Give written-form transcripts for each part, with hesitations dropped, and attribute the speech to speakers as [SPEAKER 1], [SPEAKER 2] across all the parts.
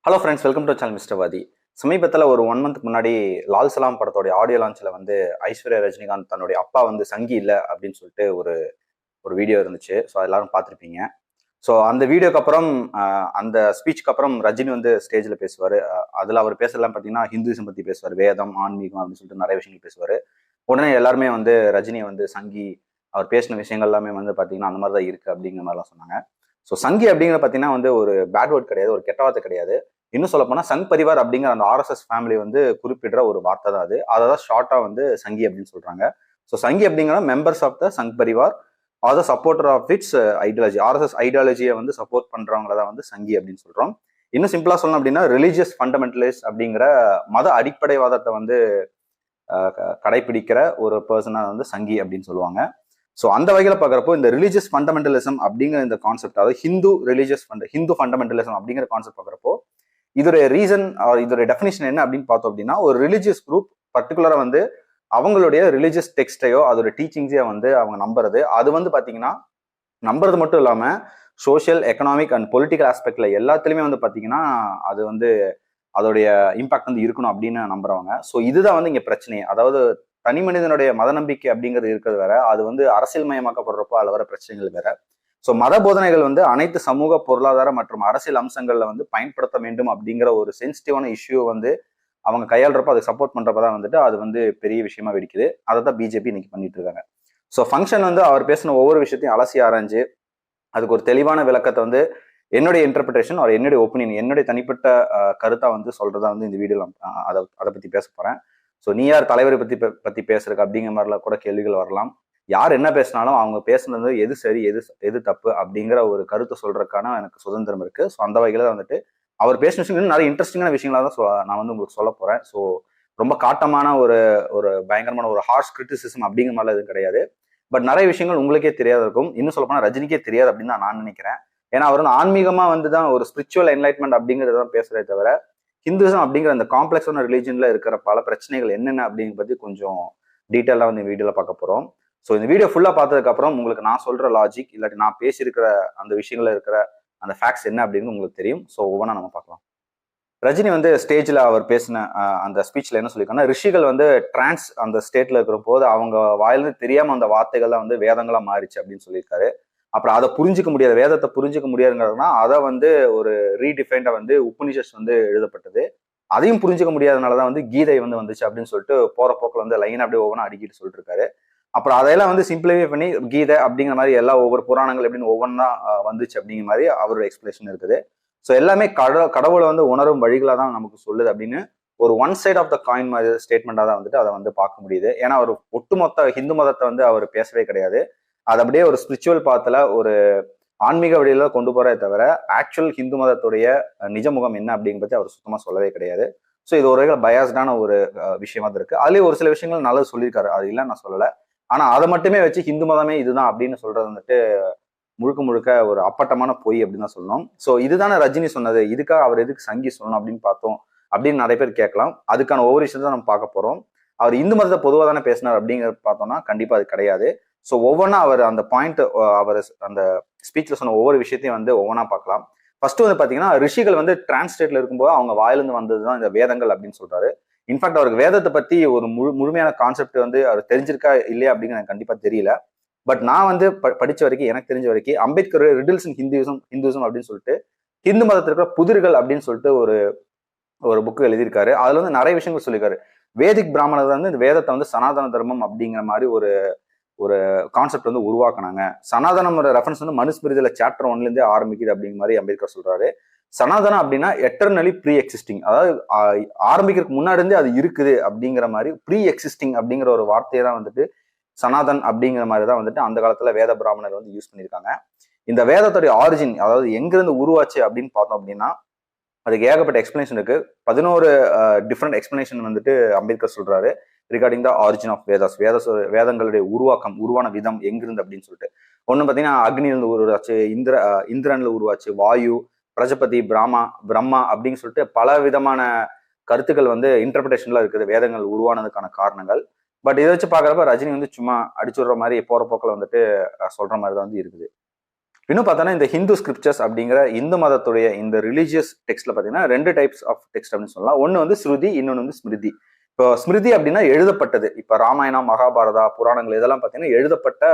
[SPEAKER 1] Hello friends, welcome to channel mister வாதி. சமீபத்தில் ஒரு 1 மந்த் முன்னாடி லால் சலாம் படத்தோடைய ஆடியோ லான்ச்சில் வந்து ஐஸ்வர்யா ரஜினிகாந்த் தன்னுடைய அப்பா வந்து சங்கி இல்லை அப்படின்னு சொல்லிட்டு ஒரு ஒரு வீடியோ இருந்துச்சு. ஸோ எல்லாரும் பார்த்துருப்பீங்க. ஸோ அந்த வீடியோக்கு அப்புறம் அந்த ஸ்பீச்சுக்கு அப்புறம் ரஜினி வந்து ஸ்டேஜில் பேசுவார். அதில் அவர் பேசலாம் பார்த்தீங்கன்னா ஹிந்துவிசம் பற்றி பேசுவார், வேதம், ஆன்மீகம் அப்படின்னு சொல்லிட்டு நிறைய விஷயங்கள் பேசுவார். உடனே எல்லாருமே வந்து ரஜினியை வந்து சங்கி, அவர் பேசின விஷயங்கள் எல்லாமே வந்து பார்த்தீங்கன்னா அந்த மாதிரி தான் இருக்குது அப்படிங்கிற மாதிரிலாம் சொன்னாங்க. ஸோ சங்கி அப்படிங்கிற பார்த்தீங்கன்னா வந்து ஒரு பேட் வேர்ட் கிடையாது, ஒரு கெட்ட வார்த்தை கிடையாது. இன்னும் சொல்ல போனா சங் பரிவார் அப்படிங்கிற அந்த ஆர்எஸ்எஸ் ஃபேமிலி வந்து குறிப்பிடுற ஒரு வார்த்தை தான் அது. அதை தான் ஷார்ட்டா வந்து சங்கி அப்படின்னு சொல்றாங்க. ஸோ சங்கி அப்படிங்கிற members of the Sangh Parivar are the supporter of its ideology, RSS ஐடியாலஜியை வந்து சப்போர்ட் பண்றவங்கள தான் வந்து சங்கி அப்படின்னு சொல்றோம். இன்னும் சிம்பிளா சொல்லணும் அப்படின்னா ரிலீஜியஸ் ஃபண்டமெண்டலிஸ்ட் அப்படிங்கிற மத அடிப்படைவாதத்தை வந்து கடைபிடிக்கிற ஒரு பர்சனா வந்து சங்கி அப்படின்னு சொல்லுவாங்க. ஸோ அந்த வகையில் பார்க்குறப்போ இந்த ரிலீஜியஸ் ஃபண்டமெண்டலிசம் அப்படிங்கிற இந்த கான்செப்ட், அதாவது ஹிந்து ஃபண்டமெண்டலிசம் அப்படிங்கிற கான்செப்ட் பார்க்குறப்போ இதோடைய ரீசன் இதோடைய டெஃபினிஷன் என்ன அப்படின்னு பார்த்தோம் அப்படின்னா, ஒரு ரிலீஜியஸ் குரூப் பர்டிகுலரா வந்து அவங்களுடைய ரிலீஜியஸ் டெக்ஸ்டையோ அதோட டீச்சிங்ஸையோ வந்து அவங்க நம்புறது. அது வந்து பாத்தீங்கன்னா நம்புறது மட்டும் இல்லாம சோஷியல், எக்கனாமிக் அண்ட் பொலிட்டிக்கல் ஆஸ்பெக்ட்ல எல்லாத்துலயுமே வந்து பாத்தீங்கன்னா அது வந்து அதோடைய இம்பாக்ட் வந்து இருக்கணும் அப்படின்னு நம்புறவங்க. ஸோ இதுதான் வந்து இங்க பிரச்சனை. அதாவது தனி மனிதனுடைய மத நம்பிக்கை அப்படிங்கிறது இருக்கிறது வேற, அது வந்து அரசியல் மயமாக்கப்படுறப்போ அதுல வர பிரச்சனைகள் வேற. ஸோ மத போதனைகள் வந்து அனைத்து சமூக, பொருளாதார மற்றும் அரசியல் அம்சங்கள்ல வந்து பயன்படுத்த வேண்டும் அப்படிங்கிற ஒரு சென்சிட்டிவான இஷ்யூ வந்து அவங்க கையாளுறப்ப அதை சப்போர்ட் பண்றப்பதான் வந்துட்டு அது வந்து பெரிய விஷயமா வெடிக்குது. அதை தான் பிஜேபி இன்னைக்கு பண்ணிட்டு இருக்காங்க. ஸோ ஃபங்க்ஷன் வந்து அவர் பேசின ஒவ்வொரு விஷயத்தையும் அலசி ஆராய்ஞ்சு அதுக்கு ஒரு தெளிவான விளக்கத்தை வந்து என்னுடைய இன்டர்பிரேஷன் ஒரு என்னுடைய ஒப்பீனியன், என்னுடைய தனிப்பட்ட கருத்தா வந்து சொல்றதா வந்து இந்த வீடியோல அதை பத்தி பேச போறேன். ஸோ நீ யார் தலைவரை பத்தி பேசுறதுக்கு அப்படிங்கிற மாதிரிலாம் கூட கேள்விகள் வரலாம். யார் என்ன பேசினாலும் அவங்க பேசுனது எது சரி, எது தப்பு அப்படிங்கிற ஒரு கருத்தை சொல்றதுக்கான எனக்கு சுதந்திரம் இருக்கு. ஸோ அந்த வகையில வந்துட்டு அவர் பேசின விஷயங்கள் நிறைய இன்ட்ரெஸ்டிங்கான விஷயங்களா தான் நான் வந்து உங்களுக்கு சொல்ல போறேன். ஸோ ரொம்ப காட்டமான ஒரு ஒரு பயங்கரமான ஒரு ஹார்ஷ் கிரிட்டிசிசம் அப்படிங்கிற மாதிரிலாம் எதுவும் கிடையாது. பட் நிறைய விஷயங்கள் உங்களுக்கே தெரியாத இருக்கும். இன்னும் சொல்ல போனா ரஜினிக்கே தெரியாது அப்படின்னு தான் நான் நினைக்கிறேன். ஏன்னா அவர் வந்து ஆன்மீகமா வந்து தான் ஒரு ஸ்பிரிச்சுவல் என்லைட்மெண்ட் அப்படிங்கிறத பேசுறதே தவிர ஹிந்துசம் அப்படிங்கிற அந்த காம்ப்ளெக்ஸான ரிலீஜன்ல இருக்கிற பல பிரச்சனைகள் என்னென்ன அப்படிங்கிற பத்தி கொஞ்சம் டீட்டெயிலாக வந்து இந்த வீடியோல பார்க்க போறோம். ஸோ இந்த வீடியோ ஃபுல்லா பார்த்ததுக்கு அப்புறம் உங்களுக்கு நான் சொல்ற லாஜிக் இல்லாட்டி நான் பேசியிருக்கிற அந்த விஷயங்கள்ல இருக்கிற அந்த ஃபேக்ட்ஸ் என்ன அப்படின்னு உங்களுக்கு தெரியும். ஸோ ஒவ்வொன்றா நம்ம பார்க்கலாம். ரஜினி வந்து ஸ்டேஜ்ல அவர் பேசின அந்த ஸ்பீச்ல என்ன சொல்லியிருக்காங்கன்னா, ரிஷிகள் வந்து டிரான்ஸ் அந்த ஸ்டேட்ல இருக்கிற போது அவங்க வாயிலிருந்து தெரியாம அந்த வார்த்தைகள்லாம் வந்து வேதங்களா மாறிச்சு அப்படின்னு சொல்லியிருக்காரு. அப்புறம் அதை புரிஞ்சுக்க முடியாது, வேதத்தை புரிஞ்சுக்க முடியாதுங்கிறதுனா அதை வந்து ஒரு ரீடிஃபைண்டா வந்து உபனிஷஸ் வந்து எழுதப்பட்டது. அதையும் புரிஞ்சுக்க முடியாதனாலதான் வந்து கீதை வந்து வந்துச்சு அப்படின்னு சொல்லிட்டு போற போக்கில் வந்து லைன் அப்படியே ஒவ்வொன்றா அடிக்கிட்டு சொல்லிட்டு இருக்காரு. அப்புறம் அதையெல்லாம் வந்து சிம்பிளிஃபை பண்ணி கீதை அப்படிங்கிற மாதிரி எல்லா ஒவ்வொரு புராணங்கள் எப்படின்னு ஒவ்வொன்றா வந்துச்சு அப்படிங்கிற மாதிரி அவரோட எக்ஸ்பிளேஷன் இருக்குது. ஸோ எல்லாமே கடவுளை வந்து உணரும் வழிகளாக தான் நமக்கு சொல்லுது அப்படின்னு ஒரு one side of the coin மாதிரி ஸ்டேட்மெண்டாக தான் வந்துட்டு அதை வந்து பார்க்க முடியுது. ஏன்னா ஒரு ஒட்டுமொத்த ஹிந்து மதத்தை வந்து அவர் பேசவே கிடையாது. அது அப்படியே ஒரு ஸ்பிரிச்சுவல் பாத்துல ஒரு ஆன்மீக வழியில கொண்டு போறே தவிர ஆக்சுவல் ஹிந்து மதத்துடைய நிஜ முகம் என்ன அப்படிங்கிறத அவர் சுத்தமா சொல்லவே கிடையாது. ஸோ இது ஒரு வகையில் பயாஸ்டான ஒரு விஷயமா தான் இருக்கு. அதுலேயே ஒரு சில விஷயங்கள் நல்லது சொல்லியிருக்காரு, அது இல்லை நான் சொல்லலை. ஆனா அதை மட்டுமே வச்சு ஹிந்து மதமே இதுதான் அப்படின்னு சொல்றது வந்துட்டு முழுக்க முழுக்க ஒரு அப்பட்டமான பொய் அப்படின்னு தான் சொல்லணும். ஸோ இதுதானே ரஜினி சொன்னது, இதுக்காக அவர் எதுக்கு சங்கி சொல்லணும் அப்படின்னு பார்த்தோம் அப்படின்னு நிறைய பேர் கேட்கலாம். அதுக்கான ஒவ்வொரு விஷயத்தை நம்ம பார்க்க போறோம். அவர் இந்து மதத்தை பொதுவாக தானே பேசினார் அப்படிங்கிறது பார்த்தோம்னா கண்டிப்பா அது கிடையாது. ஸோ ஒவ்வொன்றா அவர் அந்த பாயிண்ட், அவர் அந்த ஸ்பீச்ல சொன்ன ஒவ்வொரு விஷயத்தையும் வந்து ஒவ்வொன்றா பார்க்கலாம். ஃபர்ஸ்ட் வந்து பாத்தீங்கன்னா, ரிஷிகள் வந்து டிரான்ஸ்லேட்ல இருக்கும்போது அவங்க வாயிலிருந்து வந்ததுதான் இந்த வேதங்கள் அப்படின்னு சொல்றாரு. இன்ஃபேக்ட் அவருக்கு வேதத்தை பத்தி ஒரு முழுமையான கான்செப்ட் வந்து அவர் தெரிஞ்சிருக்கா இல்லையா அப்படிங்கிறது எனக்கு கண்டிப்பா தெரியல. பட் நான் வந்து படிச்ச வரைக்கும், எனக்கு தெரிஞ்ச வரைக்கும் அம்பேத்கர் ரிடில்ஸ் இன் ஹிந்துசம் அப்படின்னு சொல்லிட்டு ஹிந்து மதத்தில் இருக்கிற புதிர்கள் அப்படின்னு சொல்லிட்டு ஒரு ஒரு புக்கு எழுதியிருக்காரு. அதுல வந்து நிறைய விஷயங்கள் சொல்லியிருக்காரு. வேதிக் பிராமணர் வந்து இந்த வேதத்தை வந்து சனாதன தர்மம் அப்படிங்கிற மாதிரி ஒரு ஒரு கான்செப்ட் வந்து உருவாக்குனாங்க. சனாதனம் ரெஃபரன்ஸ் வந்து மனுஸ்மிருதியில சாப்டர் 1ல இருந்தே ஆரம்பிக்குது அப்படிங்கிற மாதிரி அம்பேத்கர் சொல்றாரு. சனாதனம் அப்படின்னா எட்டர்னலி ப்ரீ எக்ஸிஸ்டிங், அதாவது ஆரம்பிக்கிறதுக்கு முன்னாடி இருந்தே அது இருக்குது அப்படிங்கிற மாதிரி ப்ரீ எக்ஸிஸ்டிங் அப்படிங்கிற ஒரு வார்த்தையை தான் வந்துட்டு சனாதன் அப்படிங்கிற மாதிரி தான் வந்துட்டு அந்த காலத்துல வேத பிராமணர் வந்து யூஸ் பண்ணியிருக்காங்க. இந்த வேதத்துடைய ஆரிஜின், அதாவது எங்கிருந்து உருவாச்சு அப்படின்னு பார்த்தோம் அப்படின்னா அதுக்கு ஏகப்பட்ட எக்ஸ்பிளனேஷன் இருக்கு. 11 டிஃப்ரெண்ட் எக்ஸ்பிளனேஷன் வந்துட்டு அம்பேத்கர் சொல்றாரு regarding the origin of Vedas. வேதங்களுடைய உருவான விதம் எங்கிருந்து அப்படின்னு சொல்லிட்டு. ஒண்ணு பாத்தீங்கன்னா அக்னியிலிருந்து உருவாச்சு, இந்திரன்ல உருவாச்சு, வாயு, பிரஜபதி, பிரம்மா அப்படின்னு சொல்லிட்டு பல விதமான கருத்துக்கள் வந்து இன்டர்பிரேஷன்ல இருக்குது வேதங்கள் உருவானதுக்கான காரணங்கள். பட் இதை வச்சு பாக்குறப்ப ரஜினி வந்து சும்மா அடிச்சுடுற மாதிரி போற போக்கில் வந்துட்டு சொல்ற மாதிரி தான் வந்து இருக்குது. இன்னும் பார்த்தோன்னா இந்த ஹிந்து ஸ்கிரிப்சர்ஸ் அப்படிங்கிற இந்து மதத்துடைய இந்த ரிலீஜியஸ் டெக்ஸ்ட்ல பார்த்தீங்கன்னா 2 டைப்ஸ் ஆஃப் டெக்ஸ்ட் அப்படின்னு சொல்லலாம். ஒன்று வந்து ஸ்ருதி, இன்னொன்று வந்து ஸ்மிருதி. இப்போ ஸ்மிருதி அப்படின்னா எழுதப்பட்டது. இப்போ ராமாயணம், மகாபாரதா, புராணங்கள் இதெல்லாம் பார்த்தீங்கன்னா எழுதப்பட்ட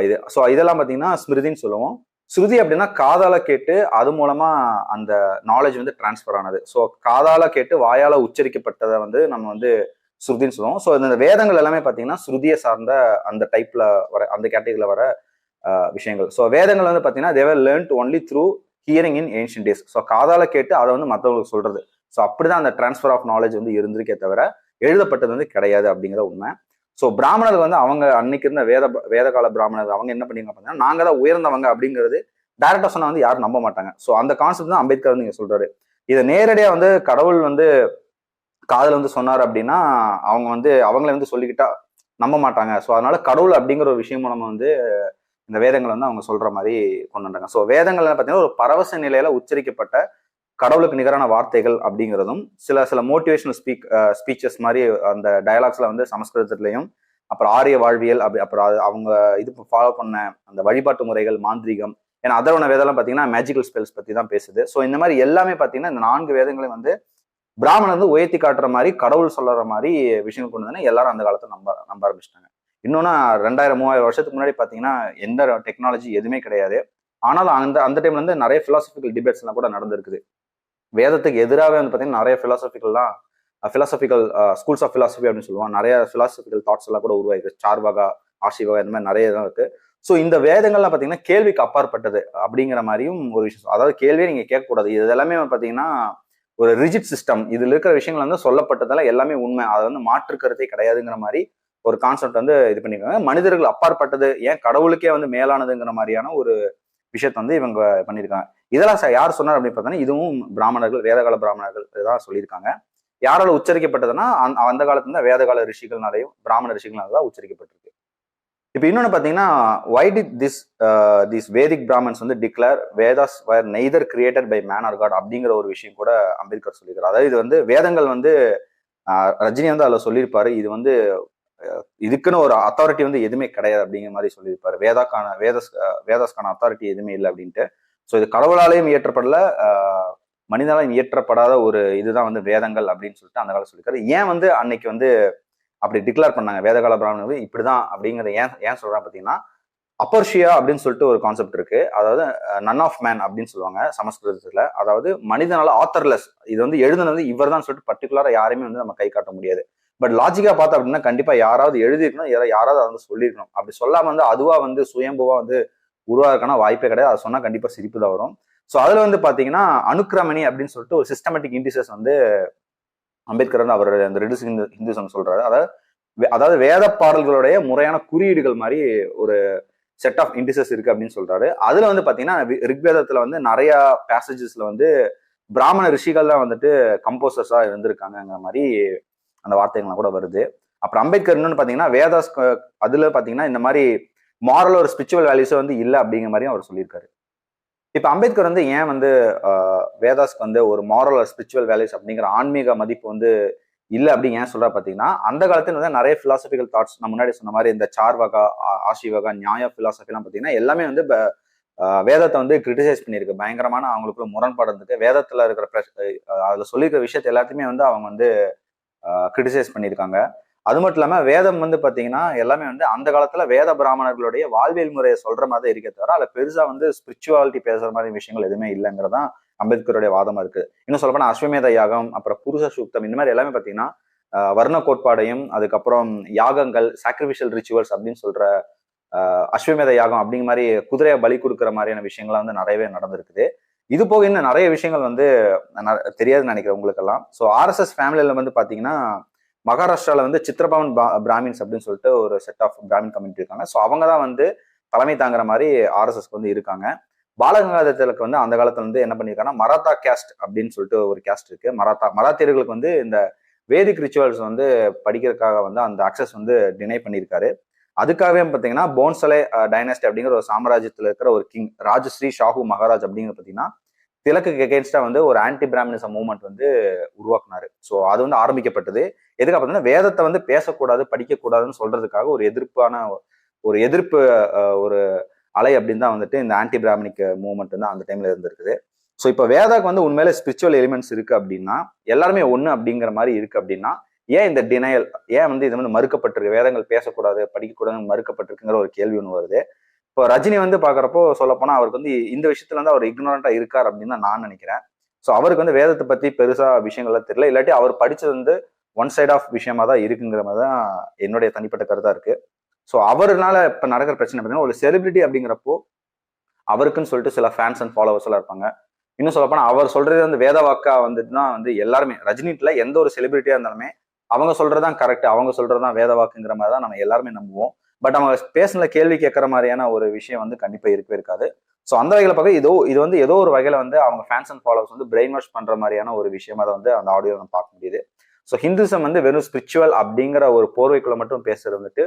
[SPEAKER 1] இது. ஸோ இதெல்லாம் பார்த்தீங்கன்னா ஸ்மிருதின்னு சொல்லுவோம். ஸ்ருதி அப்படின்னா காதால கேட்டு அது மூலமா அந்த நாலேஜ் வந்து டிரான்ஸ்ஃபர் ஆனது. ஸோ காதால கேட்டு வாயால உச்சரிக்கப்பட்டதை வந்து நம்ம வந்து ஸ்ருதின்னு சொல்லுவோம். ஸோ இந்த வேதங்கள் எல்லாமே பார்த்தீங்கன்னா ஸ்ருதியை சார்ந்த அந்த டைப்ல வர அந்த கேட்டகரியில வர விஷயங்கள். ஸோ வேதங்கள் வந்து பார்த்தீங்கன்னா they were learnt only through hearing in ancient days. So காதால கேட்டு அதை வந்து மற்றவங்களுக்கு சொல்றது. ஸோ அப்படிதான் அந்த டிரான்ஸ்ஃபர் ஆஃப் நாலேஜ் வந்து இருந்திருக்கே தவிர எழுதப்பட்டது வந்து கிடையாது அப்படிங்கிற உண்மை. ஸோ பிராமணர்கள் வந்து அவங்க அன்னைக்கு இருந்த வேத கால பிராமணர்கள் அவங்க என்ன பண்ணீங்க பார்த்தீங்கன்னா நாங்க தான் உயர்ந்தவங்க அப்படிங்கிறது டைரக்டா சொன்னா வந்து யாரும் நம்ப மாட்டாங்க. ஸோ அந்த கான்செப்ட் தான் அம்பேத்கர் வந்து நீங்க சொல்றாரு. இதை நேரடியா வந்து கடவுள் வந்து காதல் வந்து சொன்னார் அப்படின்னா அவங்க வந்து அவங்களே வந்து சொல்லிக்கிட்டா நம்ப மாட்டாங்க. ஸோ அதனால கடவுள் அப்படிங்கிற ஒரு விஷயம் மூலமா வந்து இந்த வேதங்கள் வந்து அவங்க சொல்ற மாதிரி கொண்டு வந்தாங்க. ஸோ வேதங்கள் பார்த்தீங்கன்னா ஒரு பரவச நிலையில உச்சரிக்கப்பட்ட கடவுளுக்கு நிகரான வார்த்தைகள் அப்படிங்கிறதும் சில மோட்டிவேஷனல் ஸ்பீச்சஸ் மாதிரி அந்த டயலாக்ஸ்ல வந்து சமஸ்கிருதத்திலையும் அப்புறம் ஆரிய வாழ்வியல் அப்புறம் அவங்க இது ஃபாலோ பண்ண அந்த வழிபாட்டு முறைகள், மாந்திரிகம், ஏன்னா அதர்வன வேதம்லாம் பார்த்தீங்கன்னா மேஜிக்கல் ஸ்பெல்ஸ் பத்தி தான் பேசுது. ஸோ இந்த மாதிரி எல்லாமே பார்த்தீங்கன்னா இந்த 4 வேதங்களையும் வந்து பிராமணன் வந்து உயர்த்தி காட்டுற மாதிரி கடவுள் சொல்ற மாதிரி விஷயங்கள் கொண்டு வந்து எல்லாரும் அந்த காலத்தை நம்ப ஆரம்பிச்சிட்டாங்க. இன்னொன்னா 2000-3000 வருஷத்துக்கு முன்னாடி பார்த்தீங்கன்னா எந்த டெக்னாலஜி எதுவுமே கிடையாது. ஆனாலும் அந்த டைம்ல வந்து நிறைய பிலாசபிக்கல் டிபேட்ஸ் எல்லாம் கூட நடந்திருக்குது. வேதத்துக்கு எதிராகவே வந்து பார்த்தீங்கன்னா நிறைய பிலாசபிக்கல் ஸ்கூல்ஸ் ஆஃப் பிலாசபி அப்படின்னு சொல்லுவாங்க. நிறைய பிலாசபிக்கல் தாட்ஸ் எல்லாம் கூட உருவாயிருக்கு. சார்வாகா, ஆஷிவகா இந்த மாதிரி நிறைய தான் இருக்கு. ஸோ இந்த வேதங்கள்லாம் பார்த்தீங்கன்னா கேள்விக்கு அப்பாற்பட்டது அப்படிங்கிற மாதிரியும் ஒரு விஷயம். அதாவது கேள்வியே நீங்க கேட்கக்கூடாது. இது எல்லாமே பார்த்தீங்கன்னா ஒரு ரிஜிட் சிஸ்டம். இதுல இருக்கிற விஷயங்கள் வந்து சொல்லப்பட்டதெல்லாம் எல்லாமே உண்மை, அதை வந்து மாற்று கருத்தே கிடையாதுங்கிற மாதிரி ஒரு கான்செப்ட் வந்து இது பண்ணிருக்காங்க. மனிதர்கள் அப்பாற்பட்டது, ஏன் கடவுளுக்கே வந்து மேலானதுங்கிற மாதிரியான ஒரு விஷயத்த வந்து இவங்க பண்ணியிருக்காங்க. இதெல்லாம் யார் சொன்னார் அப்படின்னு பார்த்தோன்னா இதுவும் பிராமணர்கள், வேதகால பிராமணர்கள் தான் சொல்லியிருக்காங்க. யாரால உச்சரிக்கப்பட்டதுன்னா அந்த காலத்துல இருந்த வேதகால ரிஷிகள்னாலையும் பிராமண ரிஷிகள்னால தான் உச்சரிக்கப்பட்டிருக்கு. இப்போ இன்னொன்னு பார்த்தீங்கன்னா why did this Vedic Brahmins வந்து declare Vedas were neither created by man or god அப்படிங்கிற ஒரு விஷயம் கூட அம்பேத்கர் சொல்லியிருக்காரு. அதாவது இது வந்து வேதங்கள் வந்து ரஜினி வந்து அதில் சொல்லியிருப்பாரு, இது வந்து இதுக்குன்னு ஒரு அத்தாரிட்டி வந்து எதுவுமே கிடையாது அப்படிங்கிற மாதிரி சொல்லியிருப்பாரு. வேதாஸ்கான அத்தாரிட்டி எதுவுமே இல்லை அப்படின்ட்டு. ஸோ இது கடவுளாலையும் இயற்றப்படல, மனிதனாலையும் இயற்றப்படாத ஒரு இதுதான் வந்து வேதங்கள் அப்படின்னு சொல்லிட்டு அந்த காலம் சொல்லியிருக்காரு. ஏன் வந்து அன்னைக்கு வந்து அப்படி டிக்ளேர் பண்ணாங்க வேதகால பிராமணர்கள் இப்படிதான் அப்படிங்கிறத ஏன் சொல்றாங்க பார்த்தீங்கன்னா அப்பர்ஷியா அப்படின்னு சொல்லிட்டு ஒரு கான்செப்ட் இருக்கு. அதாவது நன் ஆஃப் மேன் அப்படின்னு சொல்லுவாங்க சமஸ்கிருதத்துல. அதாவது மனிதனால ஆத்தர்லெஸ், இது வந்து எழுதுனது இவர் தான் சொல்லிட்டு பர்டிகுலரா யாரையுமே வந்து நம்ம கை காட்ட முடியாது. பட் லாஜிக்கா பார்த்தா அப்படின்னா கண்டிப்பா யாராவது எழுதிருக்கணும், யாராவது அதை வந்து சொல்லியிருக்கணும். அப்படி சொல்லாம வந்து அதுவா வந்து சுயம்புவா வந்து உருவாக்கான வாய்ப்பே கிடையாது. அதை சொன்னா கண்டிப்பா சிரிப்பு தான் வரும். ஸோ அதுல வந்து பாத்தீங்கன்னா அனுக்கிரமணி அப்படின்னு சொல்லிட்டு ஒரு சிஸ்டமேட்டிக் இண்டிசஸ் வந்து அம்பேத்கர் வந்து அவர் அந்த ரெடியூஸ் ஹிந்துசம் சொல்றாரு. அதாவது வேத பாடல்களுடைய முறையான குறியீடுகள் மாதிரி ஒரு செட் ஆஃப் இண்டிசஸ் இருக்கு அப்படின்னு சொல்றாரு. அதுல வந்து பாத்தீங்கன்னா ரிக்வேதத்துல வந்து நிறைய பேசேஜஸ்ல வந்து பிராமண ரிஷிகள் தான் வந்துட்டு கம்போசர்ஸா இருந்திருக்காங்கிற மாதிரி அந்த வார்த்தைகள்லாம் கூட வருது. அப்புறம் அம்பேத்கர் இன்னொன்னு பாத்தீங்கன்னா வேதாஸ் அதுல பாத்தீங்கன்னா இந்த மாதிரி மாரல் ஒரு ஸ்பிரிச்சுவல் வேல்யூஸே வந்து இல்லை அப்படிங்கிற மாதிரியும் அவர் சொல்லியிருக்காரு. இப்ப அம்பேத்கர் வந்து ஏன் வந்து வேதாஸ்க்கு வந்து ஒரு மாரல் ஒரு ஸ்பிரிச்சுவல் வேல்யூஸ் அப்படிங்கிற ஆன்மீக மதிப்பு வந்து இல்லை அப்படின்னு ஏன் சொல்றா பாத்தீங்கன்னா அந்த காலத்துல வந்து நிறைய பிலாசபிக்கல் தாட்ஸ் நான் முன்னாடி சொன்ன மாதிரி இந்த சார்வகா, ஆஷிவகா, நியாய பிலாசபி எல்லாம் பாத்தீங்கன்னா எல்லாமே வந்து வேதத்தை வந்து கிரிட்டிசைஸ் பண்ணியிருக்கு. பயங்கரமான அவங்களுக்கு முரண்பாடு இருந்துட்டு வேதத்துல இருக்கிற அதுல சொல்லியிருக்கிற விஷயத்த எல்லாத்தையுமே வந்து அவங்க வந்து கிரிட்டிசைஸ் பண்ணியிருக்காங்க. அது மட்டும் இல்லாம வேதம் வந்து பாத்தீங்கன்னா எல்லாமே வந்து அந்த காலத்துல வேத பிராமணர்களுடைய வாழ்வியல் முறையை சொல்ற மாதிரி தான் இருக்கே தவிர அதுல பெருசா வந்து ஸ்பிரிச்சுவாலிட்டி பேசுற மாதிரி விஷயங்கள் எதுவுமே இல்லைங்கிறதான் அம்பேத்கருடைய வாதமா இருக்கு. இன்னும் சொல்ல போனா அஸ்வமேத யாகம், அப்புறம் புருஷ சூக்தம், இந்த மாதிரி எல்லாமே பாத்தீங்கன்னா வர்ண கோட்பாடையும் அதுக்கப்புறம் யாகங்கள், சாக்ரிஃபிஷியல் ரிச்சுவல்ஸ் அப்படின்னு சொல்ற அஸ்வமேத யாகம் அப்படிங்கிற மாதிரி குதிரையை பலி கொடுக்குற மாதிரியான விஷயங்கள்லாம் வந்து நிறையவே நடந்திருக்குது. இது போக இன்னும் நிறைய விஷயங்கள் வந்து தெரியாதுன்னு நினைக்கிறேன் உங்களுக்கெல்லாம். ஸோ ஆர்எஸ்எஸ் ஃபேமிலியில வந்து பாத்தீங்கன்னா மகாராஷ்டிரால வந்து சித்ரபவன் பிராமின்ஸ் அப்படின்னு சொல்லிட்டு ஒரு செட் ஆஃப் பிராமின் கம்யூனிட்டி இருக்காங்க. ஸோ அவங்க தான் வந்து தலைமை தாங்குற மாதிரி ஆர்எஸ்எஸ்க்கு வந்து இருக்காங்க. பாலகங்காதர திலக் வந்து அந்த காலத்துல வந்து என்ன பண்ணியிருக்காங்கன்னா மராத்தா கேஸ்ட் அப்படின்னு சொல்லிட்டு ஒரு கேஸ்ட் இருக்கு. மராத்தியர்களுக்கு வந்து இந்த வேதிக் ரிச்சுவல்ஸ் வந்து படிக்கிறதுக்காக வந்து அந்த அக்சஸ் வந்து டினை பண்ணியிருக்காரு. அதுக்காகவே பார்த்தீங்கன்னா போன்சலே டைனஸ்டி அப்படிங்கிற ஒரு சாம்ராஜ்யத்தில் இருக்கிற ஒரு கிங் ராஜஸ்ரீ ஷாஹூ மகாராஜ் அப்படிங்கிற பார்த்தீங்கன்னா திலக்குக்கு எகென்ஸ்டா வந்து ஒரு ஆன்டி பிராமினிசம் மூவ்மெண்ட் வந்து உருவாக்குனாரு. ஸோ அது வந்து ஆரம்பிக்கப்பட்டது எதுக்கு பார்த்தீங்கன்னா வேதத்தை வந்து பேசக்கூடாது, படிக்கக்கூடாதுன்னு சொல்றதுக்காக ஒரு எதிர்ப்பு ஒரு அலை அப்படின்னு தான் வந்துட்டு இந்த ஆன்டி பிராமணிக் மூவ்மெண்ட் வந்து அந்த டைம்ல இருந்திருக்குது. ஸோ இப்போ வேதாக்கு வந்து உண்மையிலே ஸ்பிரிச்சுவல் எலிமெண்ட்ஸ் இருக்கு அப்படின்னா, எல்லாருமே ஒண்ணு அப்படிங்கிற மாதிரி இருக்கு அப்படின்னா, ஏன் இந்த டினையல், ஏன் வந்து இது வந்து மறுக்கப்பட்டிருக்கு, வேதங்கள் பேசக்கூடாது படிக்கக்கூடாதுன்னு மறுக்கப்பட்டிருக்குங்கிற ஒரு கேள்வி ஒன்று வருது. இப்போ ரஜினி வந்து பாக்குறப்போ சொல்ல போனா அவருக்கு வந்து இந்த விஷயத்துல வந்து அவர் இக்னோரண்டா இருக்கார் அப்படின்னு தான் நான் நினைக்கிறேன். ஸோ அவருக்கு வந்து வேதத்தை பத்தி பெருசா விஷயங்கள்லாம் தெரியல, இல்லாட்டி அவர் படிச்சது வந்து ஒன் சைட் ஆஃப் விஷயமா தான் இருக்குங்கிற மாதிரி தான் என்னுடைய தனிப்பட்ட கருத்தா இருக்கு. ஸோ அவருனால இப்ப நடக்கிற பிரச்சனை பார்த்தீங்கன்னா, ஒரு செலிபிரிட்டி அப்படிங்கிறப்போ அவருக்குன்னு சொல்லிட்டு சில ஃபேன்ஸ் அண்ட் ஃபாலோவர்ஸ் எல்லாம் இருப்பாங்க. இன்னும் சொல்ல போனா அவர் சொல்றது வந்து வேத வாக்கா வந்துட்டு தான் வந்து எல்லாருமே ரஜினிட்ல எந்த ஒரு செலிபிரிட்டியா இருந்தாலுமே அவங்க சொல்றதுதான் கரெக்ட், அவங்க சொல்றதுதான் வேத வாக்குங்கிற மாதிரி தான் நம்ம எல்லாருமே நம்புவோம். பட் அவங்க பேசின கேள்வி கேட்கற மாதிரியான ஒரு விஷயம் வந்து கண்டிப்பா இருக்கவே இருக்காது. ஸோ அந்த வகையில பார்க்க இது வந்து ஏதோ ஒரு வகையில வந்து அவங்க ஃபேன்ஸ் அண்ட் ஃபாலோவர்ஸ் வந்து பிரெயின் வாஷ் பண்ற மாதிரியான ஒரு விஷயமா தான் வந்து அந்த ஆடியோ நம்ம பார்க்க முடியுது. ஸோ ஹிந்துசம் வந்து வெறும் ஸ்பிரிச்சுவல் அப்படிங்கிற ஒரு போர்வைக்குள்ள மட்டும் பேசுறது வந்துட்டு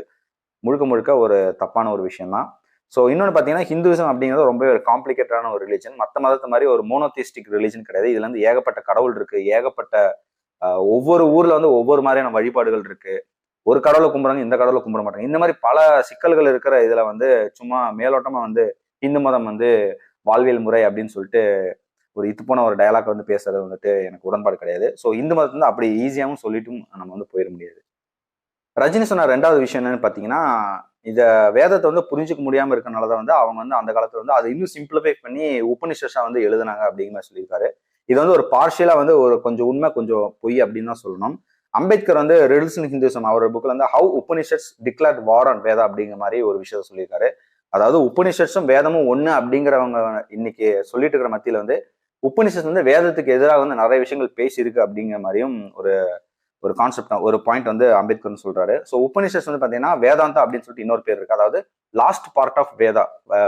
[SPEAKER 1] முழுக்க முழுக்க ஒரு தப்பான ஒரு விஷயம் தான். ஸோ இன்னொன்று பார்த்தீங்கன்னா, ஹிந்துவிசம் அப்படிங்கிறது ரொம்பவே ஒரு காம்ப்ளிகேட்டடான ஒரு ரிலிஜன். மற்ற மதத்தை மாதிரி ஒரு மோனோதிஸ்டிக் ரிலிஜன் கிடையாது. இதுல இருந்து ஏகப்பட்ட கடவுள் இருக்கு, ஏகப்பட்ட ஒவ்வொரு ஊர்ல வந்து ஒவ்வொரு மாதிரியான வழிபாடுகள் இருக்கு. ஒரு கடவுளை கும்பிடுறாங்க, இந்த கடவுளை கும்பிட மாட்டாங்க. இந்த மாதிரி பல சிக்கல்கள் இருக்கிற இதுல வந்து சும்மா மேலோட்டமா வந்து இந்து மதம் வந்து வாழ்வியல் முறை அப்படின்னு சொல்லிட்டு ஒரு இது போன ஒரு டயலாக் வந்து பேசுறது வந்துட்டு எனக்கு உடன்பாடு கிடையாது. ஸோ இந்து மதத்தை வந்து அப்படி ஈஸியாகவும் சொல்லிட்டும் நம்ம வந்து போயிட முடியாது. ரஜினி சொன்ன ரெண்டாவது விஷயம் என்னன்னு பாத்தீங்கன்னா, இத வேதத்தை வந்து புரிஞ்சுக்க முடியாம இருக்கனாலதான் வந்து அவங்க வந்து அந்த காலத்துல வந்து அதை இன்னும் சிம்பிளிஃபை பண்ணி உபநிஷஸா வந்து எழுதுனாங்க அப்படிங்கிற மாதிரி சொல்லியிருக்காரு. இது வந்து ஒரு பார்ஷியலா வந்து ஒரு கொஞ்சம் உண்மை கொஞ்சம் பொய் அப்படின்னு தான் சொல்லணும். அம்பேத்கர் வந்து ரிடில்ஸ் இன் ஹிந்துசம் அவரோட புக்ல வந்து how Upanishads declared war on Veda அப்படிங்கிற மாதிரி ஒரு விஷயத்த சொல்லியிருக்காரு. அதாவது உபனிஷத்ஸும் வேதமும் ஒண்ணு அப்படிங்கிறவங்க இன்னைக்கு சொல்லிட்டு இருக்கிற மத்தியில வந்து உபனிஷத் வந்து வேதத்துக்கு எதிராக வந்து நிறைய விஷயங்கள் பேசியிருக்கு அப்படிங்கிற மாதிரியும் ஒரு ஒரு கான்செப்ட் தான், ஒரு பாயிண்ட் வந்து அம்பேத்கர் சொல்றாரு. ஸோ உபனிஷஸ் வந்து பாத்தீங்கன்னா வேதாந்தா அப்படின்னு சொல்லிட்டு இன்னொரு பேர் இருக்கு. அதாவது லாஸ்ட் பார்ட் ஆஃப் வேதா,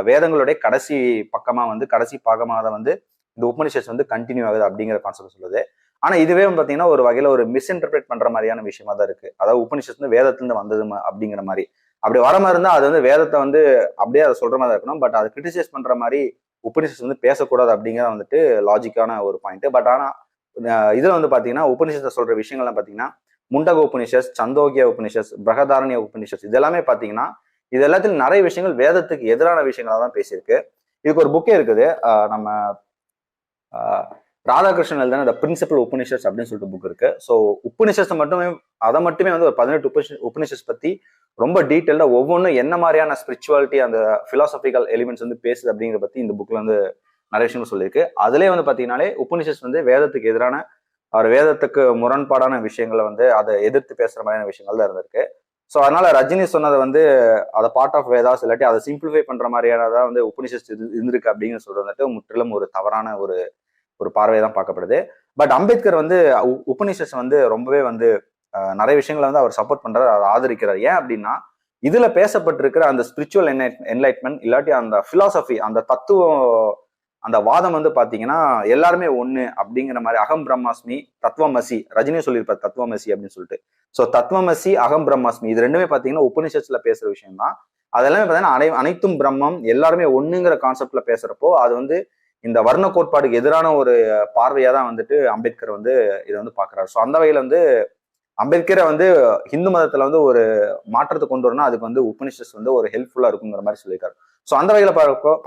[SPEAKER 1] வேதங்களுடைய கடைசி பக்கமா வந்து கடைசி பாகமாக தான் வந்து இந்த உபனிஷஸ் வந்து கண்டினியூ ஆகுது அப்படிங்கிற கான்செப்ட் சொல்லுது. ஆனா இதுவே பாத்தீங்கன்னா ஒரு வகையில ஒரு மிஸ்இன்டர்பிரேட் பண்ற மாதிரியான விஷயமா தான் இருக்கு. அதாவது உபனிஷஸ் வந்து வேதத்திலிருந்து வந்தது அப்படிங்கிற மாதிரி அப்படி வர மாதிரி இருந்தா அது வந்து வேதத்தை வந்து அப்படியே அதை சொல்ற மாதிரி இருக்கணும். பட் அதை கிரிட்டிசைஸ் பண்ற மாதிரி உபனிஷஸ் வந்து பேசக்கூடாது அப்படிங்கிற வந்துட்டு லாஜிக்கான ஒரு பாயிண்ட். பட் ஆனா இதுல வந்து பாத்தீங்கன்னா உபனிஷத்தை சொல்ற விஷயங்கள்லாம் பாத்தீங்கன்னா முண்டக உபனிஷஸ், சந்தோகிய உபனிஷஸ், பிரகதாரண்ய உபனிஷஸ் இது எல்லாமே பாத்தீங்கன்னா இது எல்லாத்திலும் நிறைய விஷயங்கள் வேதத்துக்கு எதிரான விஷயங்களா தான் பேசியிருக்கு. இதுக்கு ஒரு புக்கே இருக்குது, நம்ம ராதாகிருஷ்ணன் எழுதின த பிரின்சிபல் உபனிஷஸ் அப்படின்னு சொல்லிட்டு புக் இருக்கு. ஸோ உபனிஷஸ் மட்டுமே அதை மட்டுமே வந்து ஒரு 18 உபனிஷஸ் பத்தி ரொம்ப டீட்டெயில்டா ஒவ்வொன்றும் என்ன மாதிரியான ஸ்பிரிச்சுவாலிட்டி அந்த பிலாசபிக்கல் எலிமெண்ட்ஸ் வந்து பேசுது அப்படிங்கிறத பத்தி இந்த புக்ல வந்து நிறைய விஷயங்கள் சொல்லியிருக்கு. அதுலேயே வந்து பாத்தீங்கன்னாலே உபனிஷஸ் வந்து வேதத்துக்கு எதிரான அவர் வேதத்துக்கு முரண்பாடான விஷயங்களை வந்து அதை எதிர்த்து பேசுற மாதிரியான விஷயங்கள் தான் இருந்திருக்கு. ஸோ அதனால ரஜினி சொன்னதை வந்து அதை பார்ட் ஆஃப் வேதாஸ் இல்லாட்டி அதை சிம்பிளிஃபை பண்ற மாதிரியானதான் வந்து உபனிஷஸ் இருந்திருக்கு அப்படின்னு சொல்றது வந்துட்டு முற்றிலும் ஒரு தவறான ஒரு பார்வை தான் பார்க்கப்படுது. பட் அம்பேத்கர் வந்து உபனிஷஸ் வந்து ரொம்பவே வந்து நிறைய விஷயங்களை வந்து அவர் சப்போர்ட் பண்றாரு, அதை ஆதரிக்கிறார். ஏன் அப்படின்னா இதுல பேசப்பட்டிருக்கிற அந்த ஸ்பிரிச்சுவல் என்லைட்மெண்ட் இல்லாட்டி அந்த பிலாசபி அந்த தத்துவம் அந்த வாதம் வந்து பாத்தீங்கன்னா எல்லாருமே ஒண்ணு அப்படிங்கிற மாதிரி அகம் பிரம்மாஸ்மி தத்துவமசி ரஜினி சொல்லியிருப்பார் தத்துவமசி அப்படின்னு சொல்லிட்டு. ஸோ தத்துவமசி அகம் பிரம்மாஸ்மி இது ரெண்டுமே பாத்தீங்கன்னா உபனிஷத்துல பேசுற விஷயம் தான். அதெல்லாமே பாத்தீங்கன்னா அனைத்தும் பிரம்மம் எல்லாருமே ஒண்ணுங்கிற கான்செப்ட்ல பேசுறப்போ அது வந்து இந்த வர்ண கோட்பாடுக்கு எதிரான ஒரு பார்வையா தான் வந்துட்டு அம்பேத்கர் வந்து இதை வந்து பாக்குறாரு. ஸோ அந்த வகையில வந்து அம்பேத்கரை வந்து ஹிந்து மதத்துல வந்து ஒரு மாற்றத்தை கொண்டு வரணும், அதுக்கு வந்து உபனிஷஸ் வந்து ஒரு ஹெல்ப்ஃபுல்லா இருக்குங்கிற மாதிரி சொல்லியிருக்காரு. ஸோ அந்த வகையில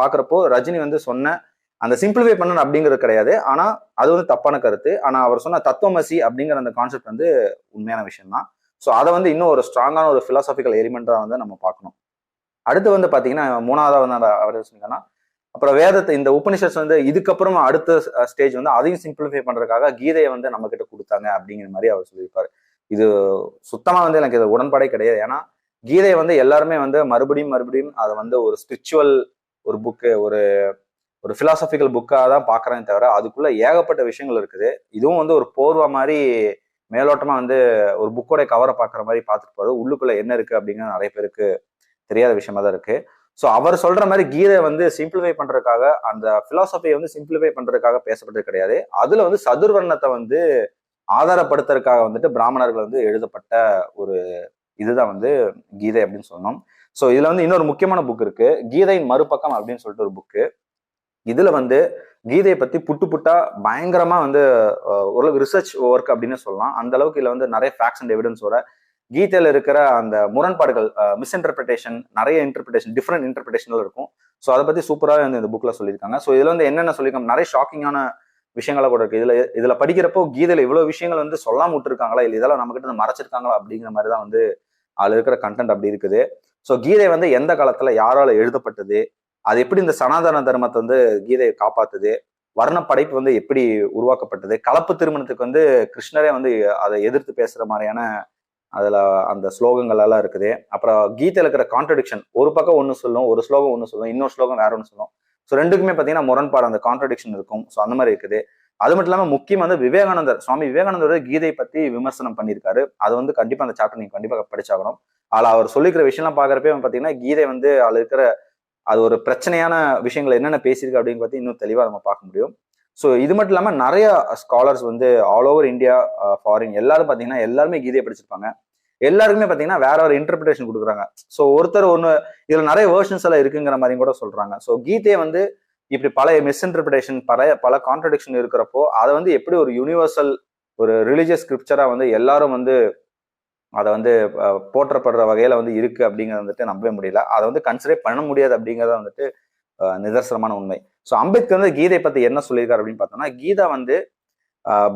[SPEAKER 1] பாக்குறப்போ ரஜினி வந்து சொன்ன அந்த சிம்பிளிஃபை பண்ணணும் அப்படிங்கிறது கிடையாது, ஆனா அது வந்து தப்பான கருத்து. ஆனா அவர் சொன்ன தத்துவமசி அப்படிங்கிற அந்த கான்செப்ட் வந்து உண்மையான விஷயம் தான். ஸோ அதை வந்து இன்னும் ஒரு ஸ்ட்ராங்கான ஒரு பிலாசபிக்கல் எலிமெண்டா வந்து நம்ம பார்க்கணும். அடுத்து வந்து பாத்தீங்கன்னா மூணாவதா வந்து அவர் சொன்னீங்கன்னா அப்புறம் வேதத்தை இந்த உபனிஷஸ் வந்து இதுக்கப்புறம் அடுத்த ஸ்டேஜ் வந்து அதையும் சிம்பிளிஃபை பண்றதுக்காக கீதையை வந்து நம்ம கிட்ட கொடுத்தாங்க அப்படிங்கிற மாதிரி அவர் சொல்லியிருப்பாரு. இது சுத்தமா வந்து எனக்கு இது உடன்பாடே கிடையாது. ஏன்னா கீதையை வந்து எல்லாருமே வந்து மறுபடியும் அதை வந்து ஒரு ஸ்பிரிச்சுவல் ஒரு புக்கு ஒரு பிலாசபிக்கல் புக்காக தான் பாக்குறேன் தவிர அதுக்குள்ள ஏகப்பட்ட விஷயங்கள் இருக்குது. இதுவும் வந்து ஒரு போர்வா மாதிரி மேலோட்டமா வந்து ஒரு புக்கோட கவரை பாக்குற மாதிரி பார்த்துட்டு போறது, உள்ளுக்குள்ள என்ன இருக்கு அப்படிங்கிறது நிறைய பேருக்கு தெரியாத விஷயமா தான் இருக்கு. ஸோ அவர் சொல்ற மாதிரி கீதை வந்து சிம்பிளிஃபை பண்றதுக்காக அந்த பிலாசபியை வந்து சிம்பிளிஃபை பண்றதுக்காக பேசப்பட்டது கிடையாது. அதுல வந்து சதுர்வர்ணத்தை வந்து ஆதாரப்படுத்துறதுக்காக வந்துட்டு பிராமணர்கள் வந்து எழுதப்பட்ட ஒரு இதுதான் வந்து கீதை அப்படின்னு சொல்லணும். ஸோ இதுல வந்து இன்னொரு முக்கியமான புக் இருக்கு, கீதையின் மறுபக்கம் அப்படின்னு சொல்லிட்டு ஒரு புக்கு. இதுல வந்து கீதையை பத்தி புட்டா பயங்கரமா வந்து ஓரளவுக்கு ரிசர்ச் ஒர்க் அப்படின்னு சொல்லலாம். அந்த அளவுக்கு இதுல வந்து நிறைய ஃபேக்ட்ஸ் அண்ட் எவிடன்ஸோட கீதையில இருக்கிற அந்த முரண்பாடுகள் மிஸ்இன்டர்பிரிட்டேஷன் நிறைய இன்டர்பிரிட்டேஷன் டிஃப்ரெண்ட் இன்டர்பிரிட்டேஷன்கள் இருக்கும். ஸோ அதை பத்தி சூப்பராக வந்து இந்த புக்ல சொல்லியிருக்காங்க. ஸோ இதுல வந்து என்னென்ன சொல்லியிருக்காங்க, நிறைய ஷாக்கிங்கான விஷயங்களா கூட இருக்கு. இதுல படிக்கிறப்போ கீதையில இவ்வளவு விஷயங்கள் வந்து சொல்லாம விட்டுருக்காங்களா, இல்லை இதெல்லாம் நம்ம கிட்ட மறைச்சிருக்காங்களா அப்படிங்கிற மாதிரி தான் வந்து அதுல இருக்கிற கண்டென்ட் அப்படி இருக்குது. ஸோ கீதை வந்து எந்த காலத்துல யாரால எழுதப்பட்டது, அது எப்படி இந்த சனாதன தர்மத்தை வந்து கீதையை காப்பாத்துது, வர்ண படைப்பு வந்து எப்படி உருவாக்கப்பட்டது, கலப்பு திருமணத்துக்கு வந்து கிருஷ்ணரே வந்து அதை எதிர்த்து பேசுற மாதிரியான அதுல அந்த ஸ்லோகங்கள் எல்லாம் இருக்குது. அப்புறம் கீதையில இருக்கிற கான்ட்ரடிக்ஷன், ஒரு பக்கம் ஒண்ணு சொல்லும், ஒரு ஸ்லோகம் ஒண்ணு சொல்லும், இன்னொரு ஸ்லோகம் வேற ஒன்று சொல்லும். ஸோ ரெண்டுக்குமே பார்த்தீங்கன்னா முரண்பாடு, அந்த கான்ட்ரடிக்ஷன் இருக்கும். ஸோ அந்த மாதிரி இருக்குது. அது மட்டும் இல்லாமல் முக்கியமா வந்து விவேகானந்தர், சுவாமி விவேகானந்தர் கீதை பத்தி விமர்சனம் பண்ணியிருக்காரு. அது வந்து கண்டிப்பா அந்த சாப்டர் நீங்க கண்டிப்பா படிச்சாகணும். அதில் அவர் சொல்லிக்கிற விஷயம்லாம் பாக்குறப்ப பார்த்தீங்கன்னா கீதை வந்து அதுல இருக்கிற அது ஒரு பிரச்சனையான விஷயங்கள் என்னென்ன பேசியிருக்கு அப்படின்னு பார்த்து இன்னும் தெளிவா நம்ம பார்க்க முடியும். ஸோ இது மட்டும் இல்லாம நிறைய ஸ்காலர்ஸ் வந்து ஆல் ஓவர் இந்தியா, ஃபாரின் எல்லாரும் பார்த்தீங்கன்னா எல்லாருமே கீதையை படிச்சிருப்பாங்க. எல்லாருக்குமே பார்த்தீங்கன்னா வேற ஒரு இன்டர்பிரேஷன் கொடுக்குறாங்க. ஸோ ஒருத்தர் ஒன்று இதுல நிறைய வேர்ஷன்ஸ் எல்லாம் இருக்குங்கிற மாதிரியும் கூட சொல்றாங்க. ஸோ கீதையை வந்து இப்படி பல மிஸ்இன்டர்பிரேஷன், பல கான்ட்ரடிக்ஷன் இருக்கிறப்போ அதை வந்து எப்படி ஒரு யூனிவர்சல் ஒரு ரிலிஜியஸ் ஸ்கிரிப்சரா வந்து எல்லாரும் வந்து அதை வந்து போற்றப்படுற வகையில வந்து இருக்கு அப்படிங்கிறத வந்துட்டு நம்பவே முடியல. அதை வந்து கன்சிடர் பண்ண முடியாது அப்படிங்கிறத வந்துட்டு நிதர்சனமான உண்மை. ஸோ அம்பேத்கர் வந்து கீதை பத்தி என்ன சொல்லியிருக்காரு அப்படின்னு பார்த்தோம்னா, கீதா வந்து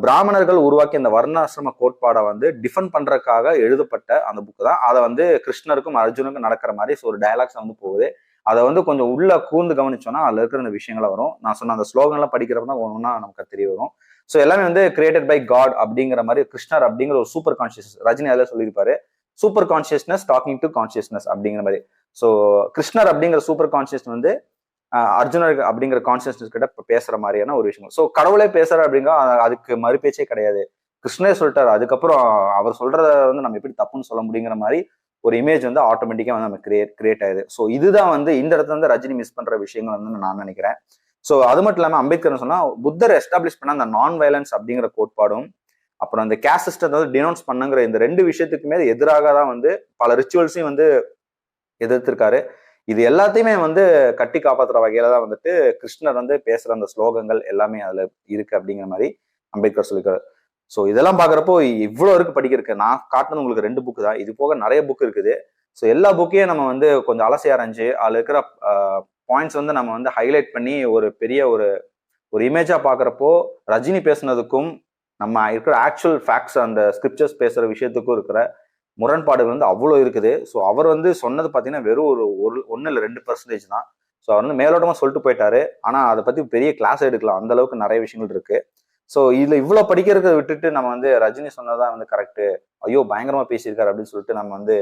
[SPEAKER 1] பிராமணர்கள் உருவாக்கி அந்த வர்ணாசிரம கோட்பாடை வந்து டிஃபெண்ட் பண்றதுக்காக எழுதப்பட்ட அந்த புக்கு தான். அதை வந்து கிருஷ்ணருக்கும் அர்ஜுனுக்கும் நடக்கிற மாதிரி ஒரு டயலாக்ஸ் வந்து போகுது. அதை வந்து கொஞ்சம் உள்ள கூர்ந்து கவனிச்சோம்னா அதுல இருக்கிற அந்த விஷயங்கள வரும். நான் சொன்ன அந்த ஸ்லோகன்லாம் படிக்கிறப்ப தான் ஒவ்வொன்றா நமக்கு தெரிய வரும். ஸோ எல்லாமே வந்து கிரியேட்டட் பை காட் அப்படிங்கிற மாதிரி, கிருஷ்ணர் அப்படிங்கிற ஒரு சூப்பர் கான்சியஸ், ரஜினி அதில் சொல்லியிருப்பாரு, super consciousness talking to consciousness அப்படிங்கிற மாதிரி. ஸோ கிருஷ்ணர் அப்படிங்கிற சூப்பர் கான்சியஸ் வந்து அர்ஜுனர் அப்படிங்கிற கான்சியஸ்னஸ் கிட்ட பேசுற மாதிரியான ஒரு விஷயம். ஸோ கடவுளே பேசுற அப்படிங்கிற அதுக்கு மறுபேச்சே கிடையாது. கிருஷ்ணரே சொல்லிட்டாரு. அதுக்கப்புறம் அவர் சொல்றத வந்து நம்ம எப்படி தப்புன்னு சொல்ல முடியுங்கிற மாதிரி ஒரு இமேஜ் வந்து ஆட்டோமேட்டிக்கா வந்து நம்ம கிரியேட் ஆகுது. ஸோ இதுதான் வந்து இந்த இடத்துல வந்து ரஜினி மிஸ் பண்ற விஷயங்கள் வந்து நான் நினைக்கிறேன். ஸோ அது மட்டும் இல்லாம அம்பேத்கர் சொன்னா புத்தர் எஸ்டாப்ளிஷ் பண்ண அந்த நான் வயலன்ஸ் அப்படிங்கிற கோட்பாடும், அப்புறம் அந்த கேஸ்ட் சிஸ்டத்தை வந்து டினோன்ஸ் பண்ணுங்கிற இந்த ரெண்டு விஷயத்துக்குமே எதிராக தான் வந்து பல ரிச்சுவல்ஸையும் வந்து எதிர்த்திருக்காரு. இது எல்லாத்தையுமே வந்து கட்டி காப்பாத்துற வகையில தான் வந்துட்டு கிருஷ்ணர் வந்து பேசுற அந்த ஸ்லோகங்கள் எல்லாமே அதுல இருக்கு அப்படிங்கிற மாதிரி அம்பேத்கர் சொல்லியிருக்காரு. ஸோ இதெல்லாம் பாக்குறப்போ இவ்வளவு இருக்கு படிக்கிறதுக்கு. நான் காட்டினது உங்களுக்கு 2 புக்கு தான். இது போக நிறைய புக் இருக்குது. ஸோ எல்லா புக்கையும் நம்ம வந்து கொஞ்சம் அலசி ஆராய்ஞ்சு அதுல இருக்கிற பாயிண்ட்ஸ் வந்து நம்ம வந்து ஹைலைட் பண்ணி ஒரு பெரிய ஒரு இமேஜா பாக்குறப்போ ரஜினி பேசுனதுக்கும் நம்ம இருக்கிற ஆக்சுவல் ஃபேக்ட்ஸ் அந்த ஸ்கிரிப்சர்ஸ் பேசுற விஷயத்துக்கும் இருக்கிற முரண்பாடுகள் வந்து அவ்வளோ இருக்குது. ஸோ அவர் வந்து சொன்னது பார்த்தீங்கன்னா வெறும் ஒரு 1 இல்லை 2% தான். ஸோ அவர் வந்து மேலோட்டமாக சொல்லிட்டு போயிட்டாரு. ஆனால் அதை பற்றி பெரிய கிளாஸ் எடுக்கலாம், அந்த அளவுக்கு நிறைய விஷயங்கள் இருக்கு. ஸோ இதுல இவ்வளோ படிக்கிறத விட்டுட்டு நம்ம வந்து ரஜினி சொன்னதான் வந்து கரெக்டு, ஐயோ பயங்கரமா பேசியிருக்காரு அப்படின்னு சொல்லிட்டு நம்ம வந்து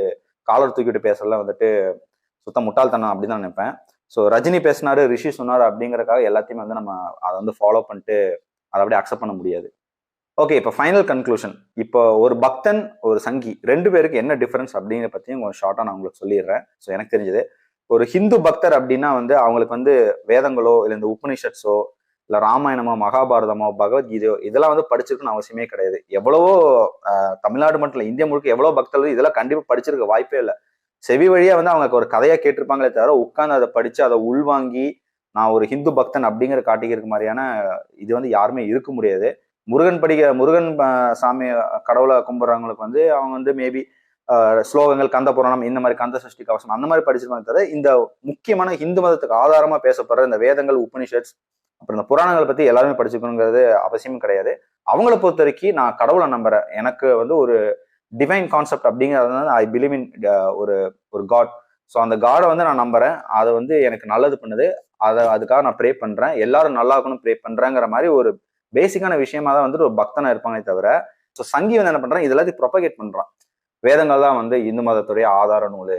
[SPEAKER 1] காலர் தூக்கிட்டு பேசலாம் வந்துட்டு சுத்த முட்டாள்தனம் அப்படின்னு தான் நினைப்பேன். ஸோ ரஜினி பேசினாரு, ரிஷி சொன்னாரு அப்படிங்கறக்காக எல்லாத்தையுமே வந்து நம்ம அதை வந்து ஃபாலோ பண்ணிட்டு அதை அப்படியே அக்செப்ட் பண்ண முடியாது. ஓகே, இப்போ ஃபைனல் கன்க்ளூஷன். இப்போ ஒரு பக்தன், ஒரு சங்கி, 2 பேருக்கு என்ன டிஃபரன்ஸ் அப்படிங்கிற பத்தியும் கொஞ்சம் ஷார்ட்டா நான் உங்களுக்கு சொல்லிடுறேன். ஸோ எனக்கு தெரிஞ்சது, ஒரு ஹிந்து பக்தர் அப்படின்னா வந்து அவங்களுக்கு வந்து வேதங்களோ இல்லை இந்த உபனிஷத்ஸோ இல்லை ராமாயணமோ மகாபாரதமோ பகவத்கீதையோ இதெல்லாம் வந்து படிச்சிருக்குன்னு அவசியமே கிடையாது. எவ்வளவோ தமிழ்நாடு மட்டும் இல்லை, இந்தியா முழுக்க எவ்வளோ பக்தர்கள் இதெல்லாம் கண்டிப்பா படிச்சிருக்க வாய்ப்பே இல்லை. செவி வழியா வந்து அவங்க ஒரு கதையா கேட்டிருப்பாங்களே தவிர உட்கார்ந்து அதை படிச்சு அதை உள்வாங்கி நான் ஒரு ஹிந்து பக்தன் அப்படிங்கிற காட்டிக்கிற மாதிரியான இது வந்து யாருமே இருக்க முடியாது. முருகன் சாமி கடவுளை கும்பிட்றவங்களுக்கு வந்து அவங்க வந்து மேபி ஸ்லோகங்கள், கந்த புராணம், இந்த மாதிரி கந்த சஷ்டி கவசம் அந்த மாதிரி படிச்சிருப்பாங்க தவிர இந்த முக்கியமான ஹிந்து மதத்துக்கு ஆதாரமா பேசப்படுற இந்த வேதங்கள், உபனிஷத்ஸ், அப்புறம் இந்த புராணங்களை பத்தி எல்லாருமே படிச்சுக்கணுங்கிறது அவசியமும் கிடையாது. அவங்கள பொறுத்த வரைக்கும் நான் கடவுளை நம்புறேன், எனக்கு வந்து ஒரு டிவைன் கான்செப்ட் அப்படிங்கிறது ஐ பிலீவ் இன் ஒரு காட். ஸோ அந்த காடை வந்து நான் நம்புறேன், அதை வந்து எனக்கு நல்லது பண்ணுது, அதுக்காக நான் ப்ரே பண்றேன், எல்லாரும் நல்லா இருக்கணும் ப்ரே பண்றேங்கிற மாதிரி ஒரு பேசிக்கான விஷயமா தான் வந்துட்டு ஒரு பக்தனா இருப்பாங்களே தவிர, ஸோ சங்கி வந்து என்ன பண்றான், இது எல்லாத்தையும் ப்ரொபகேட் பண்றான். வேதங்கள் தான் வந்து இந்து மதத்துடைய ஆதார நூல்,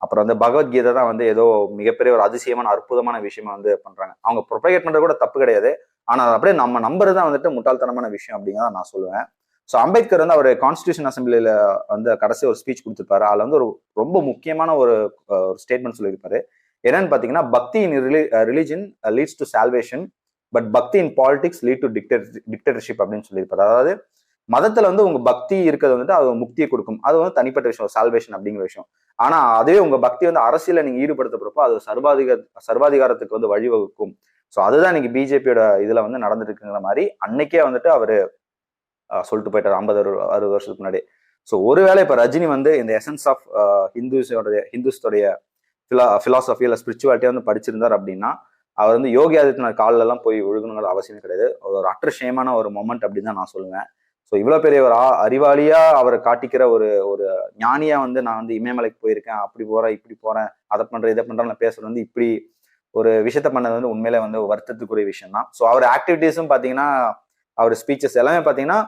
[SPEAKER 1] அப்புறம் வந்து பகவத்கீதை தான் வந்து ஏதோ மிகப்பெரிய ஒரு அதிசயமான அற்புதமான விஷயமா வந்து பண்றாங்க. அவங்க ப்ரொபகேட் பண்றது கூட தப்பு கிடையாது, ஆனா அதை அப்படியே நம்ம நம்புறது தான் வந்துட்டு முட்டாள்தனமான விஷயம் அப்படிங்கிறத நான் சொல்லுவேன். ஸோ அம்பேத்கர் வந்து அவர் கான்ஸ்டியூஷன் அசம்பிளியில வந்து கடைசி ஒரு ஸ்பீச் கொடுத்துருப்பாரு. அதுல வந்து ஒரு ரொம்ப முக்கியமான ஒரு ஸ்டேட்மெண்ட் சொல்லியிருப்பாரு. என்னன்னு பாத்தீங்கன்னா, bhakti in religion leads to salvation, but bhakti in politics lead to dictatorship அப்படின்னு சொல்லியிருப்பாரு. அதாவது மதத்துல வந்து உங்க பக்தி இருக்கிறது வந்துட்டு அது முக்தியை கொடுக்கும், அது வந்து தனிப்பட்ட விஷயம், சால்வேஷன் அப்படிங்கிற விஷயம். ஆனா அதுவே உங்க பக்தி வந்து அரசியல நீங்க ஈடுபடுத்தப்போ அது சர்வாதிகாரத்துக்கு வந்து வழிவகுக்கும். ஸோ அதுதான் இன்னைக்கு பிஜேபியோட இதுல வந்து நடந்துட்டு இருக்குங்கிற மாதிரி அன்னைக்கே வந்துட்டு அவரு சொல்லிட்டு போயிட்டாரு 50-60 வருஷத்துக்கு முன்னாடி. ஸோ ஒருவேளை இப்ப ரஜினி வந்து இந்த எசன்ஸ் ஆஃப் ஹிந்துஸோடைய பிலாசபி இல்லை ஸ்பிரிச்சுவாலிட்டியா வந்து படிச்சிருந்தார் அப்படின்னா அவர் வந்து யோகி ஆதித்யநாத் காலில் எல்லாம் போய் விழுகணுங்கிற அவசியமே கிடையாது. ஒரு அட்டர்ஷேமான ஒரு மொமெண்ட் அப்படின்னு தான் நான் சொல்லுவேன். ஸோ இவ்வளவு பெரிய ஒரு அறிவாளியா அவரை காட்டிக்கிற ஒரு ஒரு ஞானியா வந்து நான் வந்து இமயமலைக்கு போயிருக்கேன், அப்படி போறேன் இப்படி போறேன், அதை பண்றேன் இதை பண்றேன் பேசுறது வந்து இப்படி ஒரு விஷயத்த பண்ணது வந்து உண்மையிலே வந்து வருத்தத்துக்குரிய விஷயம் தான். ஸோ அவர் ஆக்டிவிட்டீஸும் பாத்தீங்கன்னா அவர் ஸ்பீச்சஸ் எல்லாமே பாத்தீங்கன்னா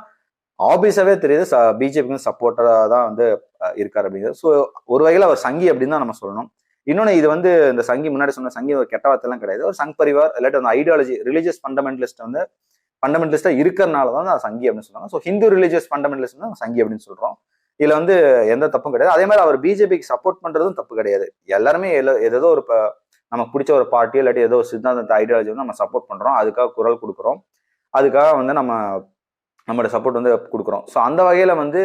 [SPEAKER 1] ஆபீஸாவே தெரியுது பிஜேபிக்கு சப்போர்ட்டரா தான் வந்து இருக்காரு அப்படிங்கிறது. ஸோ ஒரு வகையில் அவர் சங்கி அப்படின்னு தான் நம்ம சொல்லணும். இன்னொன்னு இது வந்து இந்த சங்கி முன்னாடி சொன்ன சங்கி ஒரு கெட்ட வார்த்தை எல்லாம் கிடையாது. ஒரு சங் பரிவார் இல்லாட்டி அந்த ஐடியாலஜி ரிலீஜியஸ் ஃபண்டமெண்டலிஸ்டா இருக்கிறனால தான் சங்கி அப்படின்னு சொல்றாங்க. ஸோ ஹிந்து ரிலீஜியஸ் ஃபண்டமெண்டலிஸ்ட் தான் சங்கி அப்படின்னு சொல்றோம். இதுல வந்து எந்த தப்பும் கிடையாது. அதே மாதிரி அவர் பிஜேபிக்கு சப்போர்ட் பண்றதும் தப்பு கிடையாது. எல்லாருமே ஏதோ ஒரு நமக்கு பிடிச்ச ஒரு பார்ட்டி இல்லாட்டி ஏதோ ஒரு சித்தாந்தத்தை ஐடியாலஜி வந்து நம்ம சப்போர்ட் பண்றோம், அதுக்காக குரல் கொடுக்குறோம், அதுக்காக வந்து நம்மளோட சப்போர்ட் வந்து கொடுக்குறோம். ஸோ அந்த வகையில வந்து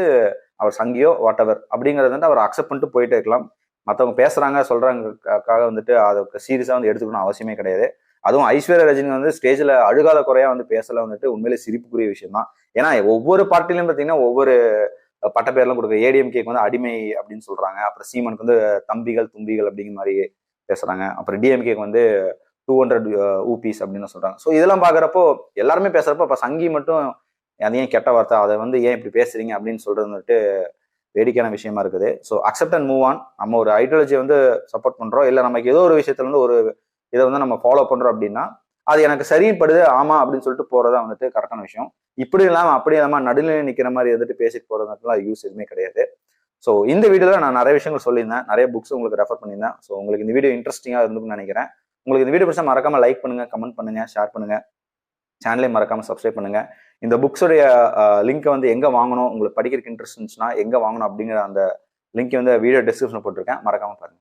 [SPEAKER 1] அவர் சங்கியோ வாட் எவர் அப்படிங்கறது வந்து அவர் அக்செப்ட் பண்ணிட்டு போயிட்டே இருக்கலாம். மற்றவங்க பேசுறாங்க சொல்றாங்கக்காக வந்துட்டு அதை சீரியஸா வந்து எடுத்துக்கணும் அவசியமே கிடையாது. அதுவும் ஐஸ்வர்யா ரஜினி வந்து ஸ்டேஜ்ல அழுகாத குறையா வந்து பேசல வந்துட்டு உண்மையிலே சிரிப்புக்குரிய விஷயம் தான். ஏன்னா ஒவ்வொரு பார்ட்டிலையும் பார்த்தீங்கன்னா ஒவ்வொரு பட்டப்பேர்லாம் கொடுக்குற. ஏடிஎம்கேக்கு வந்து அடிமை அப்படின்னு சொல்றாங்க, அப்புறம் சீமனுக்கு வந்து தம்பிகள் தும்பிகள் அப்படிங்கிற மாதிரி பேசுறாங்க, அப்புறம் டிஎம்கேக்கு வந்து 200 ஊபிஸ் அப்படின்னு சொல்றாங்க. ஸோ இதெல்லாம் பாக்குறப்போ எல்லாருமே பேசுறப்போ அப்ப சங்கி மட்டும் அதையும் கெட்ட வார்த்தை, அதை வந்து ஏன் இப்படி பேசுறீங்க அப்படின்னு சொல்றது வந்துட்டு வேடிக்கையான விஷயமா இருக்குது. So accept and move on. நம்ம ஒரு ஐடியாலஜியை வந்து சப்போர்ட் பண்றோம், இல்லை நமக்கு ஏதோ ஒரு விஷயத்துல வந்து ஒரு இதை வந்து நம்ம ஃபாலோ பண்றோம் அப்படின்னா அது எனக்கு சரிப்படுது ஆமா அப்படின்னு சொல்லிட்டு போறதா வந்துட்டு கரெக்டான விஷயம். இப்படி இல்லாம அப்படி இல்லாம நடுநிலை நிக்கிற மாதிரி வந்துட்டு பேசிட்டு போறதுலாம் யூஸ் எதுவுமே கிடையாது. ஸோ இந்த வீடியோல நான் நிறைய விஷயங்கள் சொல்லியிருந்தேன், நிறைய புக்ஸ் உங்களுக்கு ரெஃபர் பண்ணியிருந்தேன். ஸோ உங்களுக்கு இந்த வீடியோ இன்ட்ரெஸ்டிங்கா இருந்துன்னு நினைக்கிறேன். உங்களுக்கு இந்த வீடியோ பிடிச்சா மறக்காம லைக் பண்ணுங்க, கமெண்ட் பண்ணுங்க, ஷேர் பண்ணுங்க, சேனலையும் மறக்காம சப்ஸ்கிரைப் பண்ணுங்க. இந்த புக்ஸோடைய லிங்க்கை வந்து எங்க வாங்கணும், உங்களுக்கு படிக்கிறதுக்கு இன்ட்ரெஸ்ட் இருந்துச்சுன்னா எங்க வாங்கணும் அப்படிங்கிற அந்த லிங்க் வந்து வீடியோ டிஸ்கிரிப்ஷன்ல போட்டிருக்கேன், மறக்காம பாருங்க.